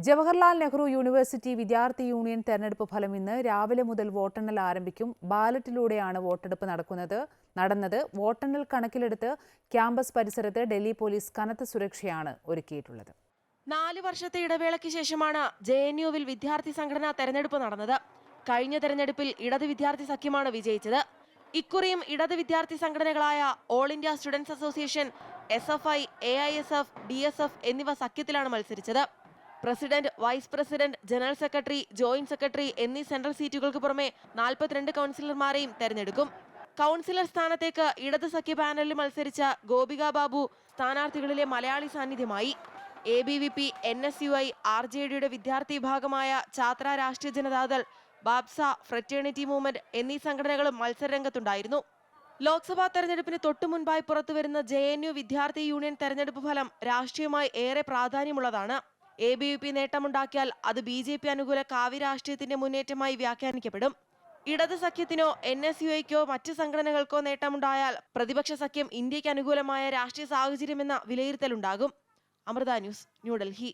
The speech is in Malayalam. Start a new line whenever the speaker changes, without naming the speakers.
ജവഹർലാൽ നെഹ്റു യൂണിവേഴ്സിറ്റി വിദ്യാർത്ഥി യൂണിയൻ തെരഞ്ഞെടുപ്പ് ഫലം ഇന്ന് രാവിലെ മുതൽ വോട്ടെണ്ണൽ ആരംഭിക്കും. ബാലറ്റിലൂടെയാണ് വോട്ടെടുപ്പ് നടന്നത്. വോട്ടെണ്ണൽ കണക്കിലെടുത്ത് ക്യാമ്പസ് പരിസരത്ത് ഡൽഹി പോലീസ് കനത്ത സുരക്ഷയാണ് ഒരുക്കിയിട്ടുള്ളത്.
4 വർഷത്തെ ഇടവേളയ്ക്ക് ശേഷമാണ് JNUവിൽ വിദ്യാർത്ഥി സംഘടനാ തെരഞ്ഞെടുപ്പ് നടന്നത്. കഴിഞ്ഞ തെരഞ്ഞെടുപ്പിൽ ഇടത് വിദ്യാർത്ഥി സഖ്യമാണ് വിജയിച്ചത്. ഇക്കുറിയും ഇടത് വിദ്യാർത്ഥി സംഘടനകളായ all India students association, SFI, AISF, DSF എന്നിവ സഖ്യത്തിലാണ് മത്സരിച്ചത്. President, vice president, general secretary, joint secretary എന്നീ സെൻട്രൽ സീറ്റുകൾക്ക് പുറമെ 42 കൗൺസിലർമാരെയും തെരഞ്ഞെടുക്കും. കൗൺസിലർ സ്ഥാനത്തേക്ക് ഇടത് സഖ്യ പാനലിൽ മത്സരിച്ച ഗോപിക ബാബു സ്ഥാനാർത്ഥികളിലെ മലയാളി സാന്നിധ്യമായി. ABVP, NSUI, RJDയുടെ വിദ്യാർത്ഥി വിഭാഗമായ ഛാത്ര രാഷ്ട്രീയ ജനതാദൾ, ബാബ്സ, ഫ്രറ്റേണിറ്റി മൂവ്മെന്റ് എന്നീ സംഘടനകളും മത്സരരംഗത്തുണ്ടായിരുന്നു. ലോക്സഭാ തെരഞ്ഞെടുപ്പിന് തൊട്ടുമുൻപായി പുറത്തുവരുന്ന JNU വിദ്യാർത്ഥി യൂണിയൻ തെരഞ്ഞെടുപ്പ് ഫലം രാഷ്ട്രീയമായി ഏറെ പ്രാധാന്യമുള്ളതാണ്. ABVP നേട്ടമുണ്ടാക്കിയാൽ അത് BJP അനുകൂല കാവ്യ രാഷ്ട്രീയത്തിന്റെ മുന്നേറ്റമായി വ്യാഖ്യാനിക്കപ്പെടും. ഇടത് സഖ്യത്തിനോ NSUIക്കോ മറ്റ് സംഘടനകൾക്കോ നേട്ടമുണ്ടായാൽ പ്രതിപക്ഷ സഖ്യം ഇന്ത്യക്ക് അനുകൂലമായ രാഷ്ട്രീയ സാഹചര്യമെന്ന വിലയിരുത്തലുണ്ടാകും. അമൃത ന്യൂസ്, ന്യൂഡൽഹി.